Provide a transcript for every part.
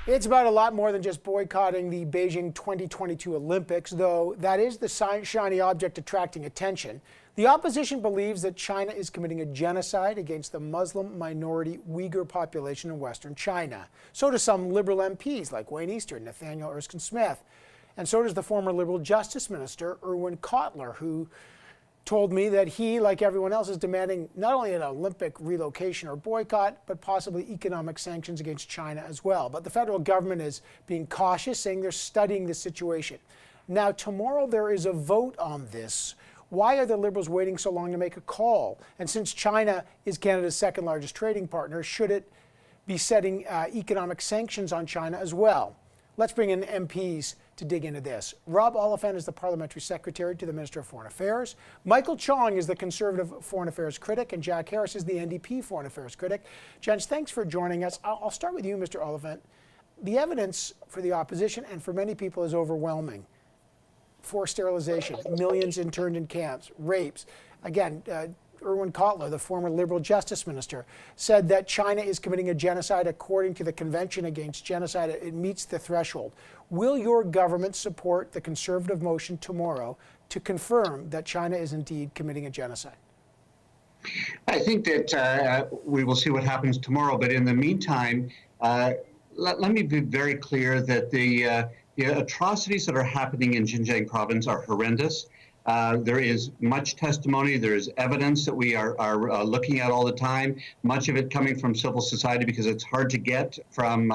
It's about a lot more than just boycotting the Beijing 2022 Olympics, though that is the shiny object attracting attention. The opposition believes that China is committing a genocide against the Muslim minority Uighur population in Western China. So do some liberal MPs like Wayne Eastern, Nathaniel Erskine-Smith. And so does the former Liberal Justice Minister, Irwin Cotler, who told me that he, like everyone else, is demanding not only an Olympic relocation or boycott, but possibly economic sanctions against China as well. But the federal government is being cautious, saying they're studying the situation. Now, tomorrow there is a vote on this. Why are the Liberals waiting so long to make a call? And since China is Canada's second largest trading partner, should it be setting economic sanctions on China as well? Let's bring in MPs to dig into this. Rob Oliphant is the Parliamentary Secretary to the Minister of Foreign Affairs. Michael Chong is the Conservative Foreign Affairs critic, and Jack Harris is the NDP Foreign Affairs critic. Gents, thanks for joining us. I'll start with you, Mr. Oliphant. The evidence for the opposition and for many people is overwhelming. Forced sterilization, millions interned in camps, rapes. Again, Irwin Cotler, the former Liberal Justice Minister, said that China is committing a genocide according to the Convention Against Genocide. It meets the threshold. Will your government support the Conservative motion tomorrow to confirm that China is indeed committing a genocide? I think that we will see what happens tomorrow. But in the meantime, let me be very clear that the atrocities that are happening in Xinjiang province are horrendous. There is much testimony. There is evidence that we are looking at all the time, much of it coming from civil society because it's hard to get from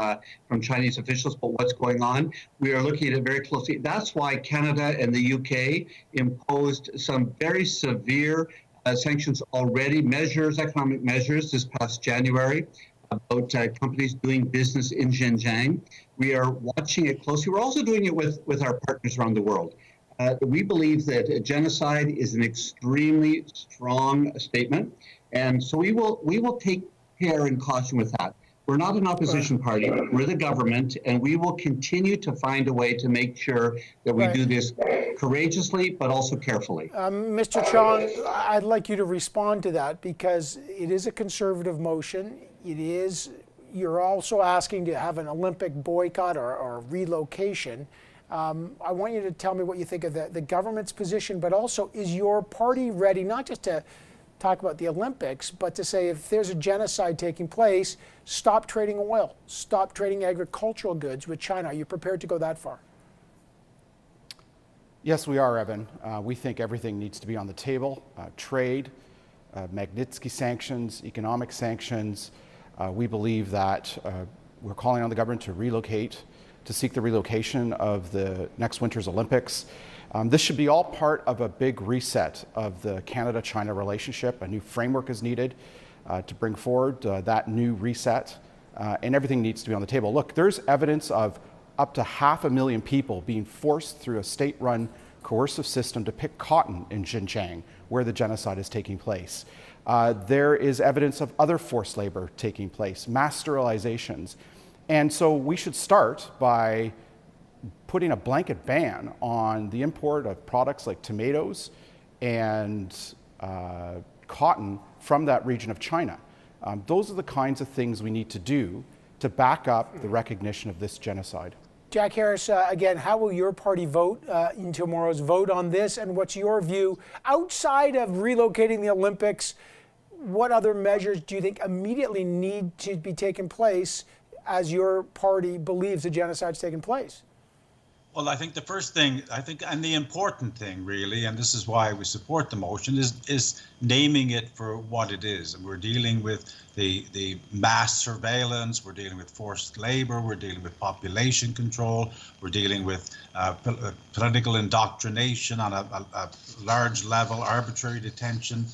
Chinese officials, but what's going on. We are looking at it very closely. That's why Canada and the UK imposed some very severe sanctions already, economic measures this past January about companies doing business in Xinjiang. We are watching it closely. We're also doing it with our partners around the world. We believe that genocide is an extremely strong statement, and so we will take care and caution with that. We're not an opposition party. We're the government, and we will continue to find a way to make sure that we do this courageously, but also carefully. Mr. Chong, I'd like you to respond to that because it is a Conservative motion. You're also asking to have an Olympic boycott or relocation. I want you to tell me what you think of the government's position, but also is your party ready not just to talk about the Olympics, but to say if there's a genocide taking place, stop trading oil, stop trading agricultural goods with China? Are you prepared to go that far? Yes, we are, Evan. We think everything needs to be on the table. Trade, Magnitsky sanctions, economic sanctions. We believe that we're calling on the government to relocate, to seek the relocation of the next winter's Olympics. This should be all part of a big reset of the Canada-China relationship. A new framework is needed to bring forward that new reset, and everything needs to be on the table. Look, there's evidence of up to 500,000 people being forced through a state-run coercive system to pick cotton in Xinjiang, where the genocide is taking place. There is evidence of other forced labor taking place, mass sterilizations. And so we should start by putting a blanket ban on the import of products like tomatoes and cotton from that region of China. Those are the kinds of things we need to do to back up the recognition of this genocide. Jack Harris, again, how will your party vote in tomorrow's vote on this? And what's your view outside of relocating the Olympics? What other measures do you think immediately need to be taken place as your party believes the genocide's taken place? Well, I think the first thing, and the important thing really, and this is why we support the motion, is naming it for what it is. And we're dealing with the mass surveillance, we're dealing with forced labor, we're dealing with population control, we're dealing with political indoctrination on a large level, arbitrary detention,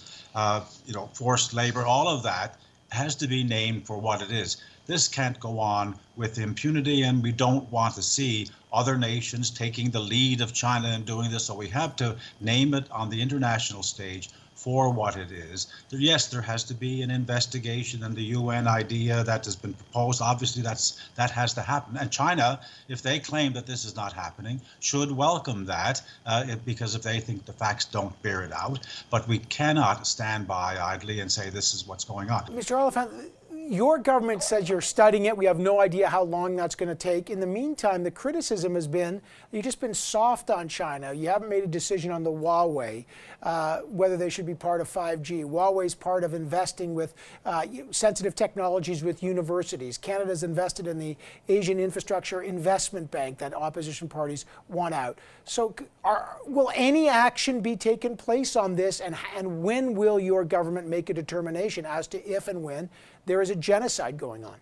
forced labor. All of that has to be named for what it is. This can't go on with impunity, and we don't want to see other nations taking the lead of China in doing this. So we have to name it on the international stage for what it is. Yes, there has to be an investigation, and the UN idea that has been proposed, obviously that has to happen. And China, if they claim that this is not happening, should welcome that because if they think the facts don't bear it out. But we cannot stand by idly and say this is what's going on. Mr. Oliphant, your government says you're studying it. We have no idea how long that's going to take. In the meantime, the criticism has been you've just been soft on China. You haven't made a decision on the Huawei, whether they should be part of 5G. Huawei's part of investing with sensitive technologies with universities. Canada's invested in the Asian Infrastructure Investment Bank that opposition parties want out. So will any action be taken place on this, and when will your government make a determination as to if and when there is a genocide going on?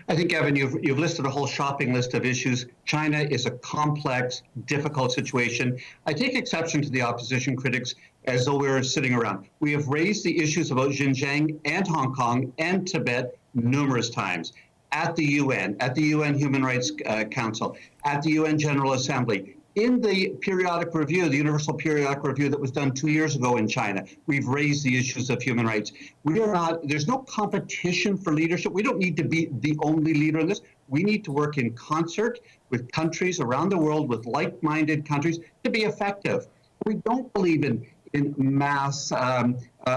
I think, Evan, you've listed a whole shopping list of issues. China is a complex, difficult situation. I take exception to the opposition critics as though we were sitting around. We have raised the issues about Xinjiang and Hong Kong and Tibet numerous times at the UN Human Rights Council, at the UN General Assembly. In the periodic review, the Universal Periodic Review that was done 2 years ago in China, we've raised the issues of human rights. There's no competition for leadership. We don't need to be the only leader in this. We need to work in concert with countries around the world, with like-minded countries, to be effective. We don't believe in mass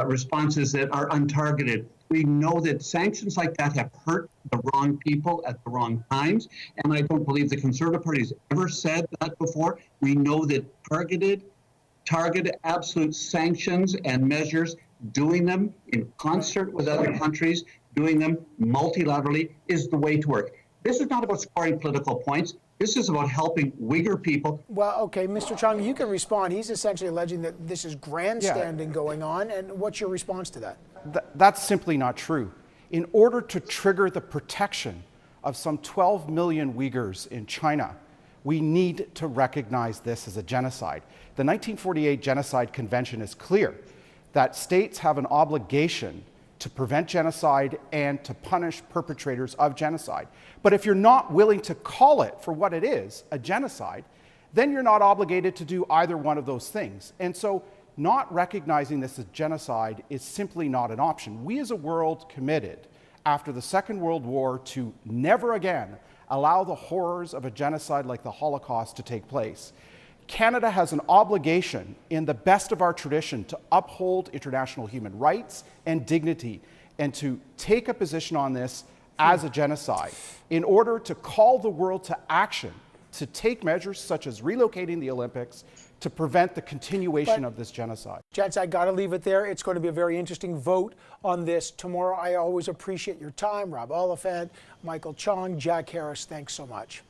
responses that are untargeted. We know that sanctions like that have hurt the wrong people at the wrong times, and I don't believe the Conservative Party has ever said that before. We know that targeted absolute sanctions and measures, doing them in concert with other countries, doing them multilaterally, is the way to work. This is not about scoring political points. This is about helping Uighur people. Well, okay, Mr. Chong, you can respond. He's essentially alleging that this is grandstanding going on, and what's your response to that? That's simply not true. In order to trigger the protection of some 12 million Uyghurs in China, we need to recognize this as a genocide. The 1948 Genocide Convention is clear that states have an obligation to prevent genocide and to punish perpetrators of genocide. But if you're not willing to call it for what it is, a genocide, then you're not obligated to do either one of those things. And so not recognizing this as genocide is simply not an option. We as a world committed after the Second World War to never again allow the horrors of a genocide like the Holocaust to take place. Canada has an obligation in the best of our tradition to uphold international human rights and dignity and to take a position on this as a genocide in order to call the world to action, to take measures such as relocating the Olympics to prevent the continuation of this genocide. Gents, I got to leave it there. It's going to be a very interesting vote on this tomorrow. I always appreciate your time. Rob Oliphant, Michael Chong, Jack Harris, thanks so much.